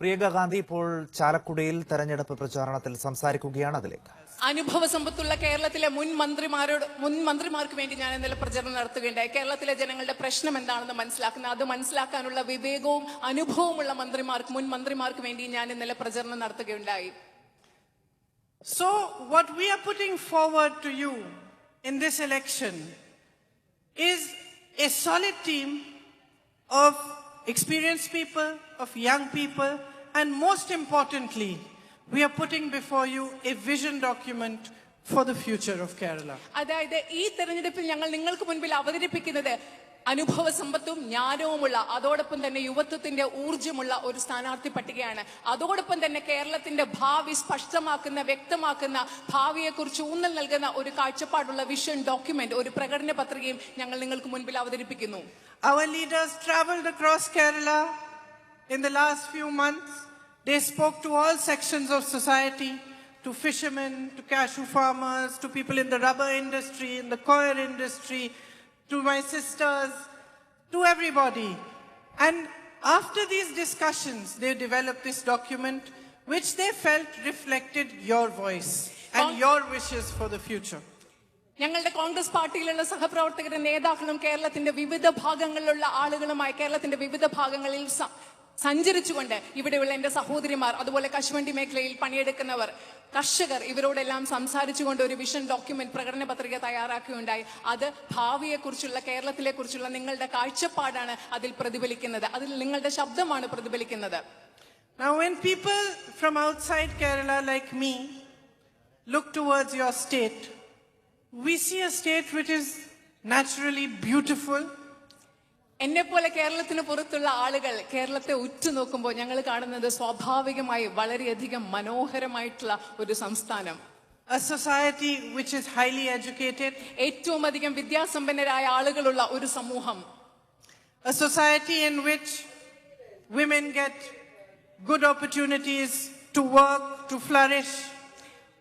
പ്രിയങ്ക ഗാന്ധി ഇപ്പോൾ ചാലക്കുടിയിൽ തെരഞ്ഞെടുപ്പ് പ്രചാരണത്തിൽ സംസാരിക്കുകയാണ്. അതിലേക്ക് അനുഭവ സമ്പത്തുള്ള കേരളത്തിലെ മുൻ മന്ത്രിമാർക്ക് വേണ്ടി ഞാൻ ഇന്നലെ പ്രചരണം നടത്തുകയുണ്ടായി. കേരളത്തിലെ ജനങ്ങളുടെ പ്രശ്നം എന്താണെന്ന് അത് മനസ്സിലാക്കാനുള്ള വിവേകവും അനുഭവമുള്ള മുൻ മന്ത്രിമാർക്ക് വേണ്ടി ഞാൻ ഇന്നലെ പ്രചരണം നടത്തുകയുണ്ടായി. So what we are putting forward to you in this election is a solid team of experienced people, of young people, and most importantly, we are putting before you a vision document for the future of Kerala. അതായത് ഈ തെരഞ്ഞെടുപ്പിൽ ഞങ്ങൾ നിങ്ങൾക്ക് മുൻപിൽ അവതരിപ്പിക്കുന്നത് അനുഭവ സമ്പത്തും ജ്ഞാനവുമുള്ള, അതോടൊപ്പം തന്നെ യുവത്വത്തിന്റെ ഊർജ്ജമുള്ള ഒരു സ്ഥാനാർത്ഥി പട്ടികയാണ്. അതോടൊപ്പം തന്നെ കേരളത്തിന്റെ ഭാവി സ്പഷ്ടമാക്കുന്ന, വ്യക്തമാക്കുന്ന, ഭാവിയെക്കുറിച്ച് ഊന്നൽ നൽകുന്ന ഒരു കാഴ്ചപ്പാടുള്ള വിഷൻ ഡോക്യുമെന്റ്, ഒരു പ്രകടന പത്രികയും ഞങ്ങൾ നിങ്ങൾക്ക് മുൻപിൽ അവതരിപ്പിക്കുന്നു. Our leaders traveled across Kerala in the last few months. They spoke to all sections of society, to fishermen, to cashew farmers, to people in the rubber industry, in the coir industry, to my sisters, to everybody. And after these discussions, they developed this document which they felt reflected your voice and your wishes for the future. ഞങ്ങളുടെ കോൺഗ്രസ് പാർട്ടിയിലുള്ള സഹപ്രവർത്തകരും നേതാക്കളും കേരളത്തിന്റെ വിവിധ ഭാഗങ്ങളിലുള്ള ആളുകളുമായി കേരളത്തിന്റെ വിവിധ ഭാഗങ്ങളിൽ സഞ്ചരിച്ചുകൊണ്ട് ഇവിടെയുള്ള എന്റെ സഹോദരിമാർ, അതുപോലെ കശുവണ്ടി മേഖലയിൽ പണിയെടുക്കുന്നവർ, കർഷകർ, ഇവരോടെല്ലാം സംസാരിച്ചുകൊണ്ട് ഒരു വിഷൻ ഡോക്യുമെന്റ്, പ്രകടന പത്രിക തയ്യാറാക്കുകയുണ്ടായി. അത് ഭാവിയെക്കുറിച്ചുള്ള, കേരളത്തിലെ കുറിച്ചുള്ള നിങ്ങളുടെ കാഴ്ചപ്പാടാണ് അതിൽ പ്രതിഫലിക്കുന്നത്, അതിൽ നിങ്ങളുടെ ശബ്ദമാണ് പ്രതിഫലിക്കുന്നത്. Now when people from outside Kerala like me look towards your state, we see a state which is naturally beautiful. എന്നെ പോലെ കേരളത്തിന് പുറത്തുള്ള ആളുകൾ കേരളത്തെ ഉറ്റുനോക്കുമ്പോൾ ഞങ്ങൾ കാണുന്നത് സ്വാഭാവികമായി വളരെയധികം മനോഹരമായിട്ടുള്ള ഒരു സംസ്ഥാനം, a society which is highly educated, ഏറ്റവും അധികം വിദ്യാസമ്പന്നരായ ആളുകളുള്ള ഒരു സമൂഹം, a society in which women get good opportunities to work, to flourish,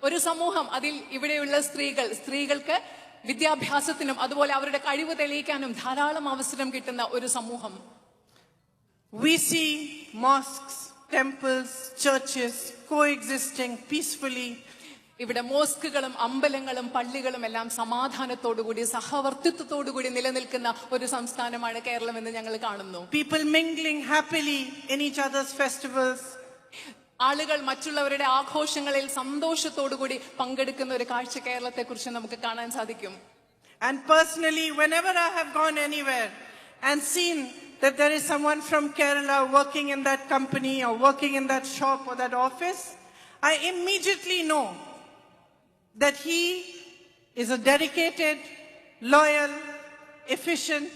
ഒരു സമൂഹം, അതിൽ ഇവിടെയുള്ള സ്ത്രീകൾക്ക് വിദ്യാഭ്യാസത്തിനും അതുപോലെ അവരുടെ കഴിവ് തെളിയിക്കാനും ധാരാളം അവസരം കിട്ടുന്ന ഒരു സമൂഹം. We see mosques, temples, churches coexisting peacefully. ഇവിടെ മോസ്കുകളും അമ്പലങ്ങളും പള്ളികളും എല്ലാം സമാധാനത്തോടുകൂടി, സഹവർത്തിത്വത്തോടുകൂടി നിലനിൽക്കുന്ന ഒരു സംസ്ഥാനമാണ് കേരളം എന്ന് ഞങ്ങൾ കാണുന്നു. People mingling happily in each other's festivals. ആളുകൾ മറ്റുള്ളവരുടെ ആഘോഷങ്ങളിൽ സന്തോഷത്തോടുകൂടി പങ്കെടുക്കുന്ന ഒരു കാഴ്ച കേരളത്തെ കുറിച്ച് നമുക്ക് കാണാൻ സാധിക്കും. And personally, whenever I have gone anywhere and seen that there is someone from Kerala working in that company or working in that shop or that office, I immediately know that he is a dedicated, loyal, efficient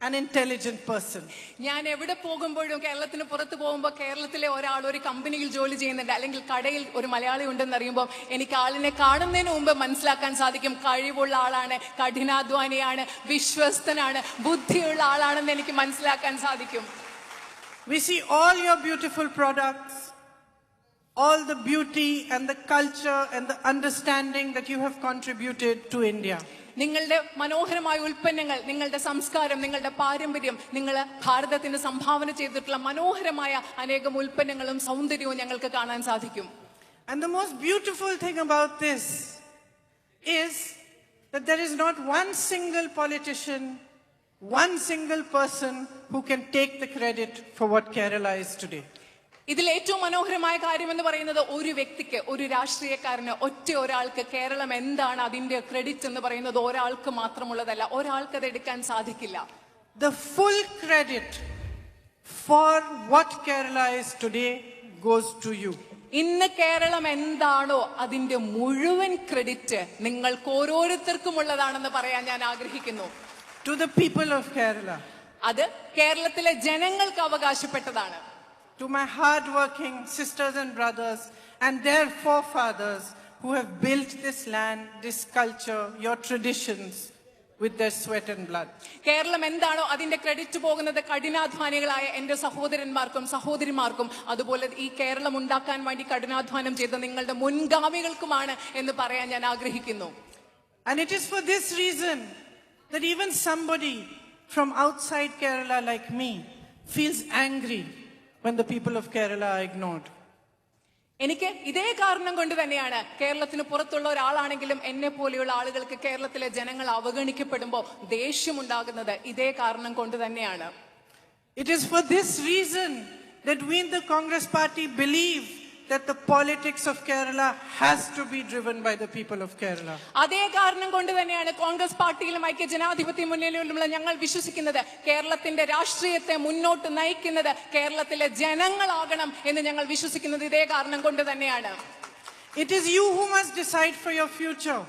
an intelligent person. ഞാൻ എവിടെ പോകുമ്പോഴും, കേരളത്തിന് പുറത്ത് പോകുമ്പോൾ കേരളത്തിലെ ഒരാൾ ഒരു കമ്പനിയിൽ ജോലി ചെയ്യുന്നുണ്ട്, അല്ലെങ്കിൽ കടയിൽ ഒരു മലയാളി ഉണ്ടെന്ന് അറിയുമ്പോൾ എനിക്ക് ആളിനെ കാണുന്നതിന് മുമ്പ് മനസ്സിലാക്കാൻ സാധിക്കും, കഴിവുള്ള ആളാണ്, കഠിനാധ്വാനിയാണ്, വിശ്വസ്തനാണ്, ബുദ്ധിയുള്ള ആളാണെന്ന് എനിക്ക് മനസ്സിലാക്കാൻ സാധിക്കും. We see all your beautiful products, all the beauty and the culture and the understanding that you have contributed to India. നിങ്ങളുടെ മനോഹരമായ ഉൽപ്പന്നങ്ങൾ, നിങ്ങളുടെ സംസ്കാരം, നിങ്ങളുടെ പാരമ്പര്യം, നിങ്ങൾ ഭാരതത്തിന് സംഭാവന ചെയ്തിട്ടുള്ള മനോഹരമായ അനേകം ഉൽപ്പന്നങ്ങളും സൗന്ദര്യവും ഞങ്ങൾക്ക് കാണാൻ സാധിക്കും. And the most beautiful thing about this is that there is not one single politician, one single person who can take the credit for what Kerala is today. ഇതിൽ ഏറ്റവും മനോഹരമായ കാര്യം എന്ന് പറയുന്നത്, ഒരു വ്യക്തിക്ക്, ഒരു രാഷ്ട്രീയക്കാരന്, ഒരാൾക്ക് കേരളം എന്താണ് അതിന്റെ ക്രെഡിറ്റ് എന്ന് പറയുന്നത് ഒരാൾക്ക് മാത്രമുള്ളതല്ല, ഒരാൾക്ക് അത് എടുക്കാൻ സാധിക്കില്ല. The full credit for what Kerala is today goes to you. ഇന്ന് കേരളം എന്താണോ അതിന്റെ മുഴുവൻ ക്രെഡിറ്റ് നിങ്ങൾക്ക് ഓരോരുത്തർക്കും ഉള്ളതാണെന്ന് പറയാൻ ഞാൻ ആഗ്രഹിക്കുന്നു. To the people of Kerala. അത് കേരളത്തിലെ ജനങ്ങൾക്ക് അവകാശപ്പെട്ടതാണ്. To my hard-working sisters and brothers and their forefathers who have built this land, this culture, your traditions with their sweat and blood. Keralam എന്താണോ അതിന്റെ ക്രെഡിറ്റ് പോകുന്നത് കഠിനാധ്വാനികളായ എന്റെ സഹോദരന്മാർക്കും സഹോദരിമാർക്കും, അതുപോലെ ഈ കേരളം ഉണ്ടാക്കാൻ വേണ്ടി കഠിനാധ്വാനം ചെയ്ത നിങ്ങളുടെ മുൻഗാമികൾക്കുമാണ് എന്ന് പറയാൻ ഞാൻ ആഗ്രഹിക്കുന്നു. And it is for this reason that even somebody from outside Kerala like me feels angry when the people of Kerala are ignored. എനിക്ക് ഇതേ കാരണം കൊണ്ട് തന്നെയാണ് കേരളത്തിന് പുറത്തുള്ള ഒരാളാണെങ്കിലും എന്നെ പോലെയുള്ള ആളുകൾക്ക് കേരളത്തിലെ ജനങ്ങൾ അവഗണിക്കപ്പെടുമ്പോൾ ദേഷ്യമുണ്ടാകുന്നത് ഇതേ കാരണം കൊണ്ട് തന്നെയാണ്. It is for this reason that we in the Congress party believe that the politics of Kerala has to be driven by the people of Kerala. അതേ കാരണം കൊണ്ട് തന്നെയാണ് കോൺഗ്രസ് പാർട്ടിയിലും ഐക്യ ജനാധിപത്യ മുന്നണിയിലുമുള്ള ഞങ്ങൾ വിശ്വസിക്കുന്നത് കേരളത്തിന്റെ രാഷ്ട്രീയത്തെ മുന്നോട്ട് നയിക്കുന്നത് കേരളത്തിലെ ജനങ്ങളാകണം എന്ന് ഞങ്ങൾ വിശ്വസിക്കുന്നത് ഇതേ കാരണം കൊണ്ട് തന്നെയാണ്. It is you who must decide for your future.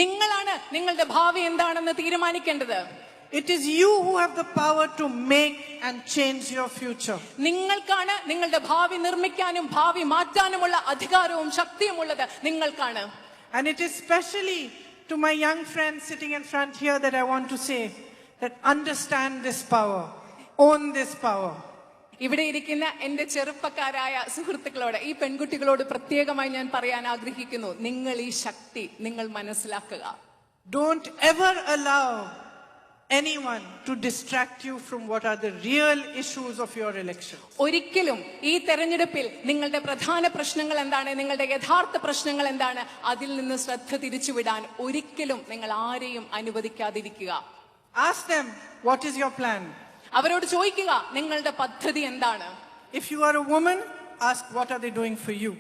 നിങ്ങളാണ് നിങ്ങളുടെ ഭാവി എന്താണെന്ന് തീരുമാനിക്കേണ്ടത്. It is you who have the power to make and change your future. നിങ്ങൾക്കാണ് നിങ്ങളുടെ ഭാവി നിർമ്മിക്കാനും ഭാവി മാറ്റാനുമുള്ള അധികാരവും ശക്തിയുമുള്ളത് നിങ്ങൾക്കാണ്. And it is especially to my young friends sitting in front here that I want to say that understand this power, own this power. ഇവിടെ ഇരിക്കുന്ന എന്റെ ചെറുപ്പക്കാരായ സുഹൃത്തുക്കളോട് ഈ പെൺകുട്ടികളോട് പ്രത്യേകമായി ഞാൻ പറയാൻ ആഗ്രഹിക്കുന്നു, നിങ്ങൾ ഈ ശക്തി നിങ്ങൾ മനസ്സിലാക്കുക. Don't ever allow anyone to distract you from what are the real issues of your election. ഒരിക്കലും ഈ തെരഞ്ഞെടുപ്പിൽ നിങ്ങളുടെ പ്രധാന പ്രശ്നങ്ങൾ എന്താണ്, നിങ്ങളുടെ യഥാർത്ഥ പ്രശ്നങ്ങൾ എന്താണ്, അതിൽ നിന്ന് ശ്രദ്ധ തിരിച്ചുവിടാൻ ഒരിക്കലും നിങ്ങൾ ആരെയും അനുവദിക്കാതിരിക്കുക. Ask them, what is your plan? അവരോട് ചോദിക്കുക, നിങ്ങളുടെ പദ്ധതി എന്താണ്. If you are a woman, ask what are they doing for you?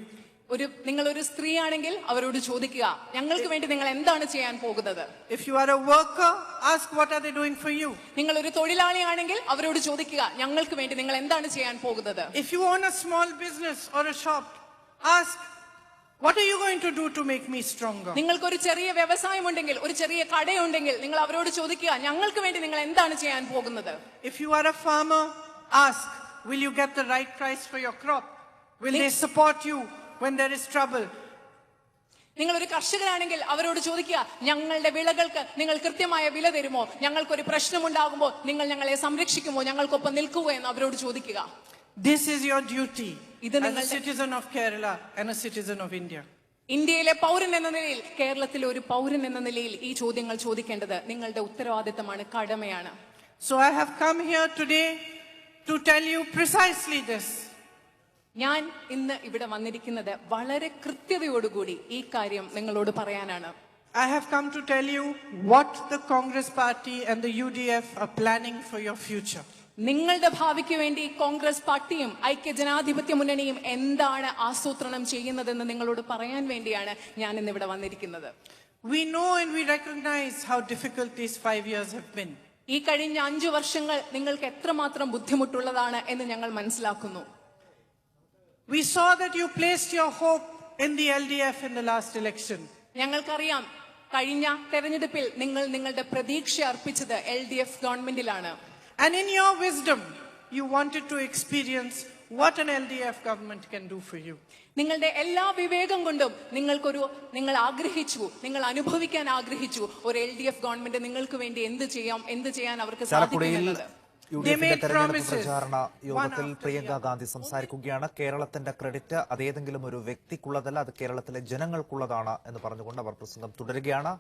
നിങ്ങൾ ഒരു സ്ത്രീയാണെങ്കിൽ അവരോട് ചോദിക്കുക, ഞങ്ങൾക്ക് വേണ്ടി നിങ്ങൾ എന്താണ് ചെയ്യാൻ പോകുന്നത്. If you are a worker, ask what are they doing for you? നിങ്ങൾ ഒരു തൊഴിലാളിയാണെങ്കിൽ അവരോട് ചോദിക്കുക, ഞങ്ങൾക്ക് വേണ്ടി നിങ്ങൾ എന്താണ് ചെയ്യാൻ പോകുന്നത്. If you own a small business or a shop, ask what are you going to do to make me stronger? നിങ്ങൾക്ക് ഒരു ചെറിയ വ്യവസായം ഉണ്ടെങ്കിൽ, ഒരു ചെറിയ കടയുണ്ടെങ്കിൽ നിങ്ങൾ അവരോട് ചോദിക്കുക, ഞങ്ങൾക്ക് വേണ്ടി നിങ്ങൾ എന്താണ് ചെയ്യാൻ പോകുന്നത്. If you are a farmer, ask, will you get the right price for your crop? Will they support you when there is trouble? നിങ്ങൾ ഒരു കർഷകനാണെങ്കിൽ അവരോട് ചോദിക്കുക, ഞങ്ങളുടെ വിളകൾക്ക് നിങ്ങൾ കൃത്യമായ വില തരുമോ, ഞങ്ങൾക്കൊരു പ്രശ്നമുണ്ടാകുമ്പോൾ നിങ്ങൾ ഞങ്ങളെ സംരക്ഷിക്കുമോ, ഞങ്ങൾക്കൊപ്പം നിൽക്കുമോ എന്ന് അവരോട് ചോദിക്കുക. This is your duty ഇത് as a citizen of Kerala and a citizen of India. ഇന്ത്യയിലെ പൗരൻ എന്ന നിലയിൽ, കേരളത്തിലെ ഒരു പൗരൻ എന്ന നിലയിൽ ഈ ചോദ്യങ്ങൾ ചോദിക്കേണ്ടത് നിങ്ങളുടെ ഉത്തരവാദിത്തമാണ്, കടമയാണ്. So I have come here today to tell you precisely this. ഞാൻ ഇന്ന് ഇവിടെ വന്നിരിക്കുന്നത് വളരെ കൃത്യതയോടുകൂടി ഈ കാര്യം നിങ്ങളോട് പറയാനാണ്. I have come to tell you what the Congress party and the UDF are planning for your future. നിങ്ങളുടെ ഭാവിക്ക് വേണ്ടി കോൺഗ്രസ് പാർട്ടിയും ഐക്യ ജനാധിപത്യ മുന്നണിയും എന്താണ് ആസൂത്രണം ചെയ്യുന്നതെന്ന് നിങ്ങളോട് പറയാൻ വേണ്ടിയാണ് ഞാൻ ഇന്ന് ഇവിടെ വന്നിരിക്കുന്നത്. We know and we recognize how difficult these 5 years have been. ഈ കഴിഞ്ഞ 5 വർഷങ്ങൾ നിങ്ങൾക്ക് എത്രമാത്രം ബുദ്ധിമുട്ടുള്ളതാണ് എന്ന് ഞങ്ങൾ മനസ്സിലാക്കുന്നു. We saw that you placed your hope in the LDF in the last election. ഞങ്ങൾക്കറിയാം, കഴിഞ്ഞ തെരഞ്ഞെടുപ്പിൽ നിങ്ങൾ നിങ്ങളുടെ പ്രതീക്ഷ അർപ്പിച്ചത് LDF ഗവൺമെന്റിലാണ്. And in your wisdom, you wanted to experience what an LDF government can do for you. നിങ്ങളുടെ എല്ലാ വിവേകം കൊണ്ടും നിങ്ങൾ ആഗ്രഹിച്ചു, നിങ്ങൾ അനുഭവിക്കാൻ ആഗ്രഹിച്ചു ഒരു LDF ഗവൺമെന്റ് നിങ്ങൾക്ക് വേണ്ടി എന്ത് ചെയ്യാൻ അവർക്ക് സാധിക്കുമെന്നത്. യുഡിഎഫിന്റെ തെരഞ്ഞെടുപ്പ് പ്രചാരണ യോഗത്തിൽ പ്രിയങ്ക ഗാന്ധി സംസാരിക്കുകയാണ്. കേരളത്തിന്റെ ക്രെഡിറ്റ് അതേതെങ്കിലും ഒരു വ്യക്തിക്കുള്ളതല്ല, അത് കേരളത്തിലെ ജനങ്ങൾക്കുള്ളതാണ് എന്ന് പറഞ്ഞുകൊണ്ട് അവർ പ്രസംഗം തുടരുകയാണ്.